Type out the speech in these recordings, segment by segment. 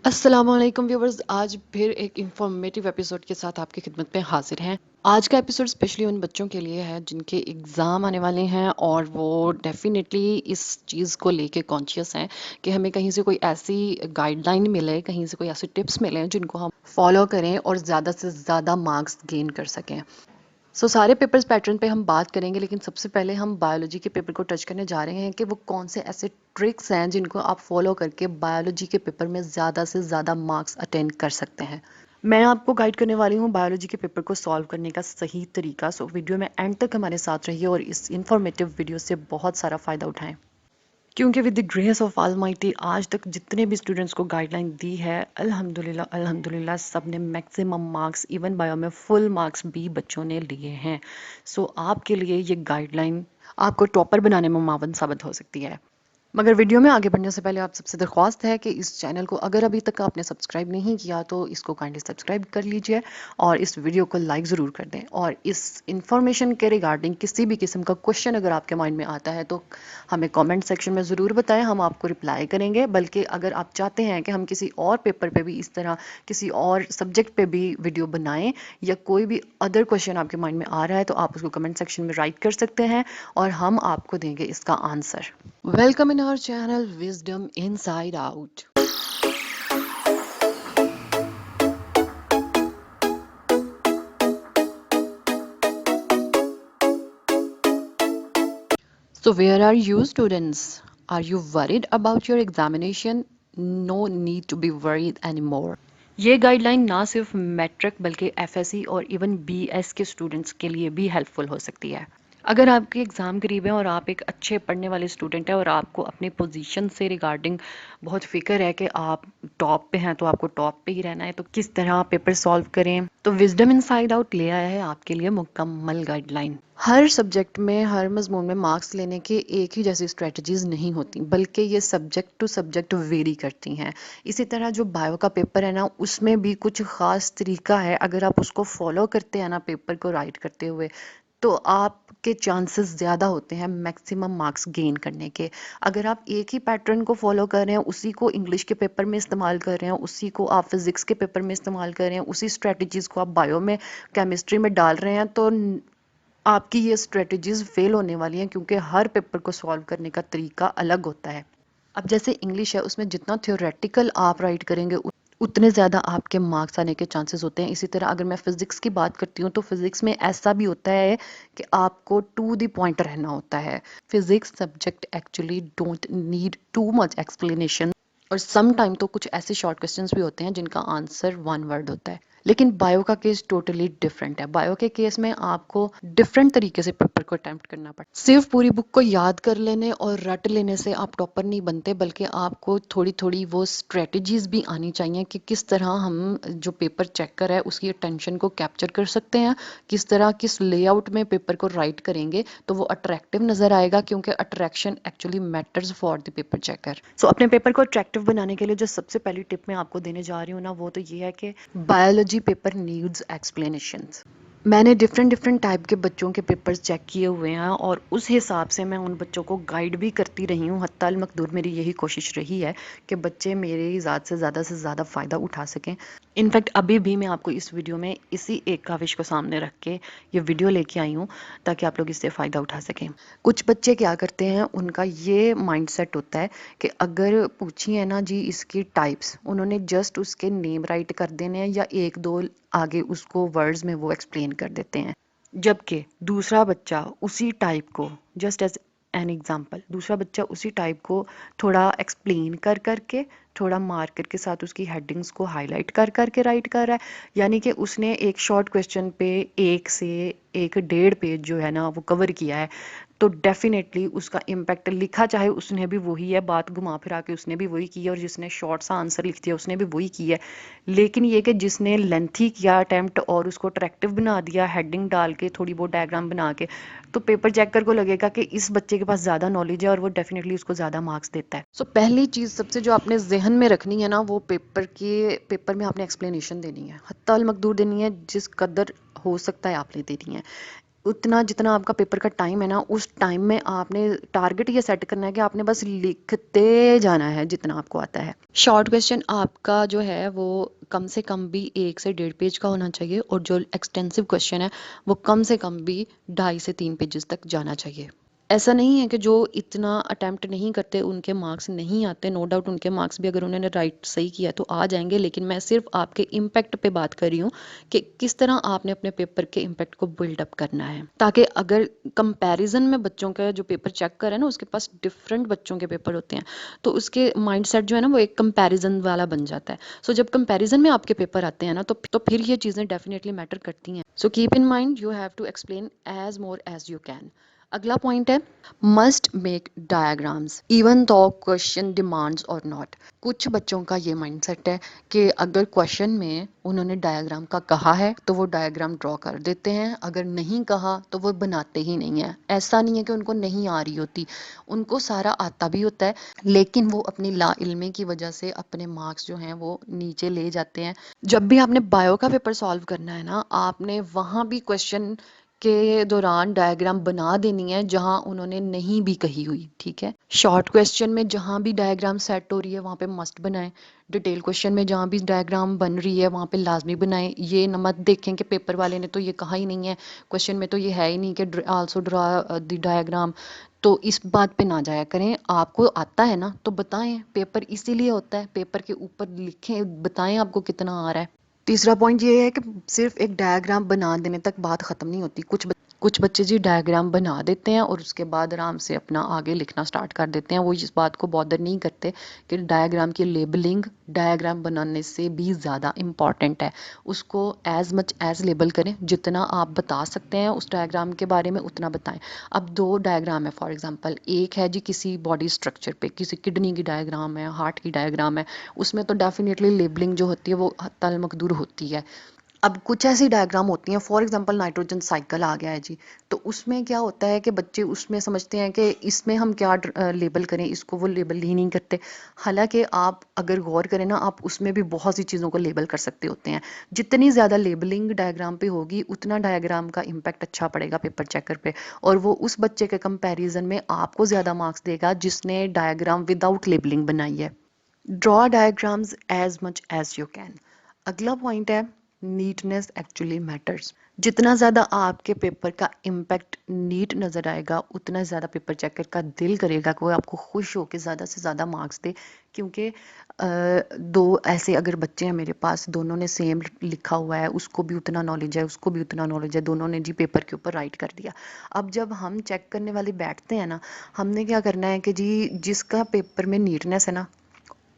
अस्सलामुअलैकुम व्यूवर्स, आज फिर एक इंफॉर्मेटिव एपिसोड के साथ आपकी खिदमत में हाजिर हैं। आज का एपिसोड स्पेशली उन बच्चों के लिए है जिनके एग्ज़ाम आने वाले हैं और वो डेफिनेटली इस चीज़ को लेके कॉन्शियस हैं कि हमें कहीं से कोई ऐसी गाइडलाइन मिले, कहीं से कोई ऐसे टिप्स मिलें जिनको हम फॉलो करें और ज़्यादा से ज़्यादा मार्क्स गेन कर सकें। सारे पेपर्स पैटर्न पे हम बात करेंगे, लेकिन सबसे पहले हम बायोलॉजी के पेपर को टच करने जा रहे हैं कि वो कौन से ऐसे ट्रिक्स हैं जिनको आप फॉलो करके बायोलॉजी के पेपर में ज़्यादा से ज़्यादा मार्क्स अटेंड कर सकते हैं। मैं आपको गाइड करने वाली हूँ बायोलॉजी के पेपर को सॉल्व करने का सही तरीका। वीडियो में एंड तक हमारे साथ रहिए और इस इंफॉर्मेटिव वीडियो से बहुत सारा फ़ायदा उठाएं, क्योंकि with the grace of almighty आज तक जितने भी स्टूडेंट्स को गाइडलाइन दी है, अल्हम्दुलिल्लाह अल्हम्दुलिल्लाह सब ने मैक्सिमम मार्क्स, इवन बायो में फुल मार्क्स भी बच्चों ने लिए हैं। आपके लिए ये गाइडलाइन आपको टॉपर बनाने में मुआवन साबित हो सकती है। मगर वीडियो में आगे बढ़ने से पहले आप सबसे दरख्वास्त है कि इस चैनल को अगर अभी तक आपने सब्सक्राइब नहीं किया तो इसको काइंडली सब्सक्राइब कर लीजिए और इस वीडियो को लाइक ज़रूर कर दें। और इस इंफॉर्मेशन के रिगार्डिंग किसी भी किस्म का क्वेश्चन अगर आपके माइंड में आता है तो हमें कमेंट सेक्शन में ज़रूर बताएं, हम आपको रिप्लाई करेंगे। बल्कि अगर आप चाहते हैं कि हम किसी और पेपर पे भी इस तरह किसी और सब्जेक्ट पे भी वीडियो बनाएं या कोई भी अदर क्वेश्चन आपके माइंड में आ रहा है तो आप उसको कमेंट सेक्शन में राइट कर सकते हैं और हम आपको देंगे इसका answer. Welcome in our channel Wisdom Inside Out. So where are you students? Are you worried about your examination? No need to be worried anymore. ये गाइडलाइन ना सिर्फ मैट्रिक बल्कि एफएससी और इवन बीएस के स्टूडेंट्स के लिए भी helpful हो सकती है। अगर आपके एग्ज़ाम करीब है और आप एक अच्छे पढ़ने वाले स्टूडेंट हैं और आपको अपनी पोजीशन से रिगार्डिंग बहुत फिक्र है कि आप टॉप पे हैं तो आपको टॉप पे ही रहना है, तो किस तरह पेपर सॉल्व करें, तो विजडम इनसाइड आउट ले आया है आपके लिए मुकम्मल गाइडलाइन। हर सब्जेक्ट में, हर मजमून में मार्क्स लेने की एक ही जैसी स्ट्रेटजीज नहीं होती, बल्कि ये सब्जेक्ट टू सब्जेक्ट वेरी करती हैं। इसी तरह जो बायो का पेपर है ना, उसमें भी कुछ ख़ास तरीका है। अगर आप उसको फॉलो करते हैं ना पेपर को राइट करते हुए, तो आपके चांसेस ज़्यादा होते हैं मैक्सिमम मार्क्स गेन करने के। अगर आप एक ही पैटर्न को फॉलो कर रहे हैं, उसी को इंग्लिश के पेपर में इस्तेमाल कर रहे हैं, उसी को आप फिज़िक्स के पेपर में इस्तेमाल कर रहे हैं, उसी स्ट्रेटजीज़ को आप बायो में, केमिस्ट्री में डाल रहे हैं, तो आपकी ये स्ट्रेटजीज़ फेल होने वाली हैं, क्योंकि हर पेपर को सॉल्व करने का तरीका अलग होता है। अब जैसे इंग्लिश है, उसमें जितना थ्योरेटिकल आप राइट करेंगे उतने ज़्यादा आपके मार्क्स आने के चांसेस होते हैं। इसी तरह अगर मैं फ़िज़िक्स की बात करती हूँ तो फ़िज़िक्स में ऐसा भी होता है कि आपको टू द पॉइंट रहना होता है। Physics subject actually don't need too much explanation, और सम टाइम तो कुछ ऐसे शॉर्ट क्वेश्चंस भी होते हैं जिनका आंसर वन वर्ड होता है। लेकिन बायो का केस टोटली डिफरेंट है। बायो के केस में आपको डिफरेंट तरीके से पेपर को अटेम्प्ट करना पड़ता है। सिर्फ पूरी बुक को याद कर लेने और रट लेने से आप टॉपर नहीं बनते, बल्कि आपको थोड़ी थोड़ी वो स्ट्रेटजीज भी आनी चाहिए कि किस तरह हम जो पेपर चेकर है उसकी अटेंशन को कैप्चर कर सकते हैं, किस तरह किस लेआउट में पेपर को राइट करेंगे तो वो अट्रैक्टिव नजर आएगा, क्योंकि attraction actually matters for the paper checker. अपने पेपर को अट्रैक्टिव बनाने के लिए जो सबसे पहली टिप मैं आपको देने जा रही हूँ ना, वो तो ये है कि बायोलॉजी पेपर नीड्स एक्सप्लेनेशंस। मैंने डिफरेंट डिफरेंट टाइप के बच्चों के पेपर्स चेक किए हुए हैं और उस हिसाब से मैं उन बच्चों को गाइड भी करती रही हूँ। हत्ता अल मकदूर मेरी यही कोशिश रही है कि बच्चे मेरी ज़्यादा से ज़्यादा फ़ायदा उठा सकें। इनफैक्ट अभी भी मैं आपको इस वीडियो में इसी एक काविश को सामने रख के ये वीडियो लेके आई हूँ ताकि आप लोग इससे फ़ायदा उठा सकें। कुछ बच्चे क्या करते हैं, उनका ये माइंडसेट होता है कि अगर पूछी है ना जी इसकी टाइप्स, उन्होंने जस्ट उसके नेम राइट कर देने हैं या एक दो आगे उसको वर्ड्स में वो एक्सप्लेन कर देते हैं। जबकि दूसरा बच्चा उसी टाइप को, जस्ट एज एन एग्जाम्पल, दूसरा बच्चा उसी टाइप को थोड़ा एक्सप्लेन कर करके, थोड़ा मार्कर के साथ उसकी हेडिंग्स को हाईलाइट कर करके राइट कर रहा है। यानी कि उसने एक शॉर्ट क्वेश्चन पे 1 से 1.5 पेज जो है ना वो कवर किया है, तो डेफिनेटली उसका इम्पैक्ट लिखा चाहे उसने भी वही है, बात घुमा फिरा के उसने भी वही की है, और जिसने शॉर्ट सा आंसर लिख दिया उसने भी वही किया है। लेकिन ये कि जिसने लेंथी किया अटेम्प्ट और उसको अट्रैक्टिव बना दिया हेडिंग डाल के, थोड़ी बहुत डायग्राम बना के, तो पेपर चेकर को लगेगा कि इस बच्चे के पास ज़्यादा नॉलेज है और वो डेफिनेटली उसको ज़्यादा मार्क्स देता है। पहली चीज़ सबसे जो आपने जहन में रखनी है ना, वो पेपर में आपने एक्सप्लेनेशन देनी है, हत्ता अल मकदूर देनी है, जिस कदर हो सकता है आपने देनी है। उतना जितना आपका पेपर का टाइम है ना, उस टाइम में आपने टारगेट ये सेट करना है कि आपने बस लिखते जाना है जितना आपको आता है। शॉर्ट क्वेश्चन आपका जो है वो कम से कम भी 1 से 1.5 पेज का होना चाहिए, और जो एक्सटेंसिव क्वेश्चन है वो कम से कम भी 2.5 से 3 पेजेस तक जाना चाहिए। ऐसा नहीं है कि जो इतना अटेम्प्ट नहीं करते उनके मार्क्स नहीं आते, नो डाउट उनके मार्क्स भी अगर उन्होंने राइट सही किया तो आ जाएंगे, लेकिन मैं सिर्फ आपके इम्पैक्ट पे बात कर रही हूँ कि किस तरह आपने अपने पेपर के इम्पैक्ट को बिल्डअप करना है, ताकि अगर कंपैरिजन में बच्चों का जो पेपर चेक करे ना, उसके पास डिफरेंट बच्चों के पेपर होते हैं, तो उसके माइंडसेट जो है ना वो एक कंपैरिजन वाला बन जाता है। सो जब कंपैरिजन में आपके पेपर आते हैं ना, तो फिर ये चीज़ें डेफिनेटली मैटर करती हैं। So keep in mind you have to explain as more as you can. अगला पॉइंट है, must make diagrams even though question demands और नॉट। कुछ बच्चों का ये माइंडसेट है कि अगर क्वेश्चन में उन्होंने डायग्राम का कहा है तो वो डायग्राम ड्रॉ कर देते हैं, अगर नहीं कहा तो वो बनाते ही नहीं है। ऐसा नहीं है कि उनको नहीं आ रही होती, उनको सारा आता भी होता है, लेकिन वो अपनी लाइल्मी की वजह से अपने मार्क्स जो हैं वो नीचे ले जाते हैं। जब भी आपने बायो का पेपर सॉल्व करना है ना, आपने वहाँ भी क्वेश्चन के दौरान डायग्राम बना देनी है जहां उन्होंने नहीं भी कही हुई, ठीक है। शॉर्ट क्वेश्चन में जहां भी डायग्राम सेट हो रही है वहां पे मस्ट बनाएं। डिटेल क्वेश्चन में जहां भी डायग्राम बन रही है वहां पे लाजमी बनाएं। ये न मत देखें कि पेपर वाले ने तो ये कहा ही नहीं है, क्वेश्चन में तो ये है ही नहीं कि आल्सो ड्रा द डायग्राम। तो इस बात पे ना जाया करें। आपको आता है ना तो बताएं, पेपर इसीलिए होता है, पेपर के ऊपर लिखें, बताएं आपको कितना आ रहा है। तीसरा पॉइंट ये है कि सिर्फ एक डायग्राम बना देने तक बात ख़त्म नहीं होती। कुछ बच्चे जी डायग्राम बना देते हैं और उसके बाद आराम से अपना आगे लिखना स्टार्ट कर देते हैं। वो इस बात को बॉदर नहीं करते कि डायग्राम की लेबलिंग डायग्राम बनाने से भी ज़्यादा इम्पॉर्टेंट है। उसको एज मच एज लेबल करें, जितना आप बता सकते हैं उस डायग्राम के बारे में उतना बताएं। अब 2 डायग्राम है फॉर एग्जांपल, एक है जी किसी बॉडी स्ट्रक्चर पे, किसी किडनी की डायग्राम है, हार्ट की डायग्राम है, उसमें तो डेफिनेटली लेबलिंग जो होती है वो तल मकदूर होती है। अब कुछ ऐसी डायग्राम होती हैं, फॉर एग्जांपल नाइट्रोजन साइकिल आ गया है जी, तो उसमें क्या होता है कि बच्चे उसमें समझते हैं कि इसमें हम क्या लेबल करें, इसको वो लेबल ही नहीं करते। हालांकि आप अगर गौर करें ना, आप उसमें भी बहुत सी चीज़ों को लेबल कर सकते होते हैं। जितनी ज़्यादा लेबलिंग डायग्राम पे होगी उतना डायग्राम का इम्पैक्ट अच्छा पड़ेगा पेपर चेकर पे, और वो उस बच्चे के कंपैरिजन में आपको ज़्यादा मार्क्स देगा जिसने डायग्राम विदाउट लेबलिंग बनाई है। Draw diagrams as much as you can. अगला पॉइंट है, नीटनेस एक्चुअली मैटर्स। जितना ज़्यादा आपके पेपर का इम्पैक्ट नीट नज़र आएगा उतना ज़्यादा पेपर चेकर का दिल करेगा कि वो आपको खुश हो के ज़्यादा से ज़्यादा मार्क्स दे। क्योंकि दो ऐसे अगर बच्चे हैं मेरे पास, दोनों ने सेम लिखा हुआ है, उसको भी उतना नॉलेज है, उसको भी उतना नॉलेज है, दोनों ने जी पेपर के ऊपर राइट कर दिया। अब जब हम चेक करने वाले बैठते हैं ना, हमने क्या करना है कि जी जिसका पेपर में नीटनेस है ना,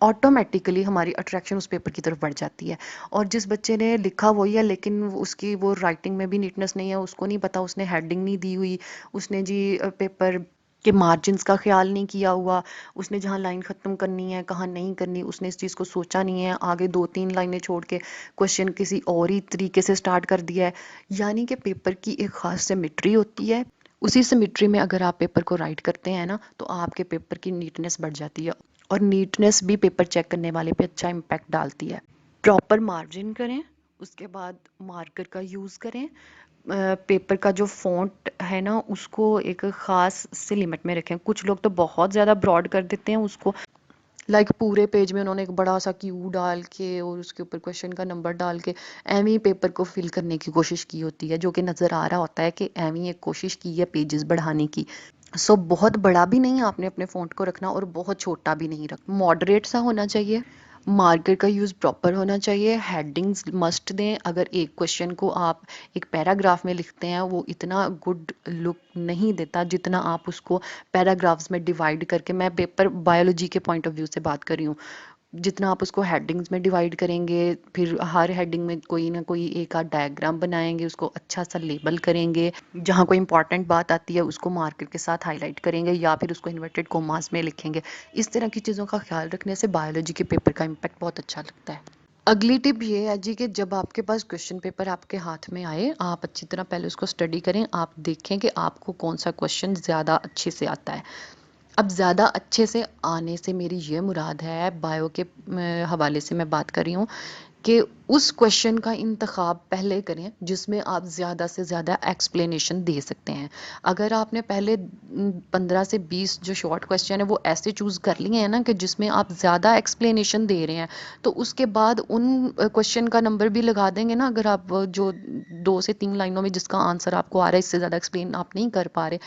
ऑटोमेटिकली हमारी अट्रैक्शन उस पेपर की तरफ बढ़ जाती है। और जिस बच्चे ने लिखा वही है लेकिन उसकी वो राइटिंग में भी नीटनेस नहीं है, उसको नहीं पता, उसने हेडिंग नहीं दी हुई, उसने जी पेपर के मार्जिन्स का ख्याल नहीं किया हुआ, उसने जहाँ लाइन ख़त्म करनी है कहाँ नहीं करनी उसने इस चीज़ को सोचा नहीं है, आगे 2-3 लाइनें छोड़ के क्वेश्चन किसी और ही तरीके से स्टार्ट कर दिया है। यानी कि पेपर की एक ख़ास सिमेट्री होती है, उसी सिमेट्री में अगर आप पेपर को राइट करते हैं ना तो आपके पेपर की नीटनेस बढ़ जाती है, और नीटनेस भी पेपर चेक करने वाले पे अच्छा इम्पैक्ट डालती है। प्रॉपर मार्जिन करें, उसके बाद मार्कर का यूज़ करें। पेपर का जो फ़ॉन्ट है ना उसको एक ख़ास से लिमिट में रखें। कुछ लोग तो बहुत ज़्यादा ब्रॉड कर देते हैं उसको, पूरे पेज में उन्होंने एक बड़ा सा क्यू डाल के और उसके ऊपर क्वेश्चन का नंबर डाल के एम ही पेपर को फिल करने की कोशिश की होती है, जो कि नज़र आ रहा होता है कि एम ही एक कोशिश की है पेजेस बढ़ाने की। सो बहुत बड़ा भी नहीं आपने अपने फ़ॉन्ट को रखना और बहुत छोटा भी नहीं रखना, मॉडरेट सा होना चाहिए। मार्कर का यूज़ प्रॉपर होना चाहिए। हेडिंग्स मस्ट दें। अगर एक क्वेश्चन को आप एक पैराग्राफ में लिखते हैं वो इतना गुड लुक नहीं देता जितना आप उसको पैराग्राफ्स में डिवाइड करके, मैं पेपर बायोलॉजी के पॉइंट ऑफ व्यू से बात कर रही हूँ, जितना आप उसको हेडिंग्स में डिवाइड करेंगे, फिर हर हेडिंग में कोई ना कोई एक आध डायग्राम बनाएंगे, उसको अच्छा सा लेबल करेंगे, जहाँ कोई इंपॉर्टेंट बात आती है उसको मार्कर के साथ हाईलाइट करेंगे या फिर उसको इन्वर्टेड कोमास में लिखेंगे। इस तरह की चीज़ों का ख्याल रखने से बायोलॉजी के पेपर का इम्पैक्ट बहुत अच्छा लगता है। अगली टिप ये है जी कि जब आपके पास क्वेश्चन पेपर आपके हाथ में आए, आप अच्छी तरह पहले उसको स्टडी करें, आप देखें कि आपको कौन सा क्वेश्चन ज़्यादा अच्छे से आता है। अब ज़्यादा अच्छे से आने से मेरी ये मुराद है, बायो के हवाले से मैं बात कर रही हूँ कि उस क्वेश्चन का इंतखाब पहले करें जिसमें आप ज़्यादा से ज़्यादा एक्सप्लेनेशन दे सकते हैं। अगर आपने पहले 15 से 20 जो शॉर्ट क्वेश्चन है वो ऐसे चूज़ कर लिए हैं ना कि जिसमें आप ज़्यादा एक्सप्लेनेशन दे रहे हैं, तो उसके बाद उन क्वेश्चन का नंबर भी लगा देंगे ना। अगर आप जो 2 से 3 लाइनों में जिसका आंसर आपको आ रहा है, इससे ज़्यादा एक्सप्लेन आप नहीं कर पा रहे,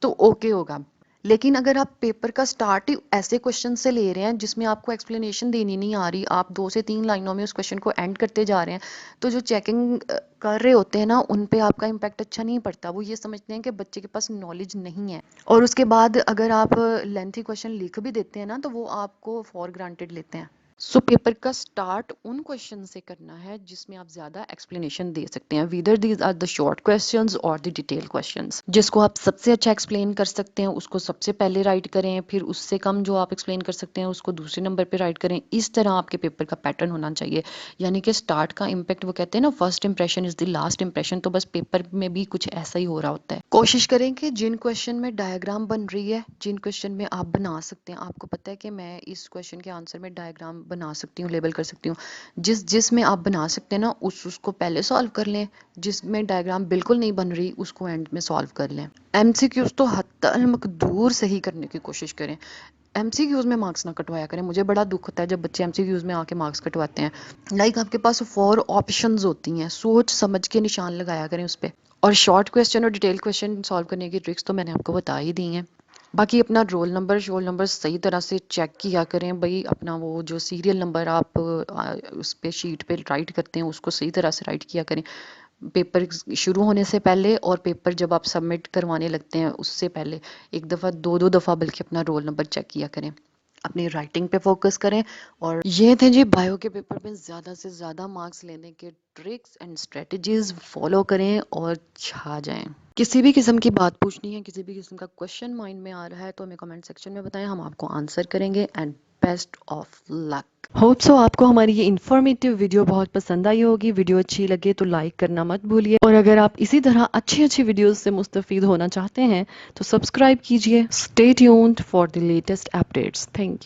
तो ओके होगा। लेकिन अगर आप पेपर का स्टार्ट ही ऐसे क्वेश्चन से ले रहे हैं जिसमें आपको एक्सप्लेनेशन देनी नहीं आ रही, आप 2 से 3 लाइनों में उस क्वेश्चन को एंड करते जा रहे हैं, तो जो चेकिंग कर रहे होते हैं ना, उन पे आपका इम्पैक्ट अच्छा नहीं पड़ता। वो ये समझते हैं कि बच्चे के पास नॉलेज नहीं है। और उसके बाद अगर आप लेंथी क्वेश्चन लिख भी देते हैं ना, तो वो आपको फॉर ग्रांटेड लेते हैं। सो पेपर का स्टार्ट उन क्वेश्चन से करना है जिसमें आप ज़्यादा एक्सप्लेनेशन दे सकते हैं, whether these are the short questions और द डिटेल क्वेश्चंस। जिसको आप सबसे अच्छा एक्सप्लेन कर सकते हैं उसको सबसे पहले राइट करें, फिर उससे कम जो आप एक्सप्लेन कर सकते हैं उसको दूसरे नंबर पे राइट करें। इस तरह आपके पेपर का पैटर्न होना चाहिए। यानी कि स्टार्ट का इम्पैक्ट, वो कहते हैं ना, first impression is the last impression, तो बस पेपर में भी कुछ ऐसा ही हो रहा होता है। कोशिश करें कि जिन क्वेश्चन में डायग्राम बन रही है, जिन क्वेश्चन में आप बना सकते हैं, आपको पता है कि मैं इस क्वेश्चन के आंसर में डायग्राम बना सकती हूँ, लेबल कर सकती हूँ, जिसमें आप बना सकते हैं ना, उसको पहले सॉल्व कर लें। जिसमें डायग्राम बिल्कुल नहीं बन रही उसको एंड में सॉल्व कर लें। एमसीक्यूज तो हत्तल मकदूर सही करने की कोशिश करें। एमसीक्यूज में मार्क्स ना कटवाया करें। मुझे बड़ा दुख होता है जब बच्चे एमसीक्यूज में आके मार्क्स कटवाते हैं। आपके पास 4 ऑप्शंस होती हैं, सोच समझ के निशान लगाया करें उस पर। और शॉर्ट क्वेश्चन और डिटेल क्वेश्चन सॉल्व करने की ट्रिक्स तो मैंने आपको बता ही दी हैं। बाकी अपना रोल नंबर, शोल नंबर सही तरह से चेक किया करें भाई। अपना वो जो सीरियल नंबर आप उस पे शीट पे राइट करते हैं उसको सही तरह से राइट किया करें, पेपर शुरू होने से पहले और पेपर जब आप सबमिट करवाने लगते हैं उससे पहले। एक दफ़ा, दो दफ़ा बल्कि अपना रोल नंबर चेक किया करें। अपनी राइटिंग पे फोकस करें। और ये थे जी बायो के पेपर में ज़्यादा से ज़्यादा मार्क्स लेने के ट्रिक्स एंड स्ट्रेटजीज फॉलो करें और छा जाएं। किसी भी किस्म की बात पूछनी है, किसी भी किस्म का क्वेश्चन माइंड में आ रहा है, तो हमें कमेंट सेक्शन में बताएं, हम आपको आंसर करेंगे। And best of luck. Hope so आपको हमारी ये इन्फॉर्मेटिव वीडियो बहुत पसंद आई होगी। वीडियो अच्छी लगे तो लाइक करना मत भूलिए, और अगर आप इसी तरह अच्छी अच्छी वीडियोस से मुस्तफीद होना चाहते हैं तो सब्सक्राइब कीजिए। Stay tuned for the latest updates. Thank you.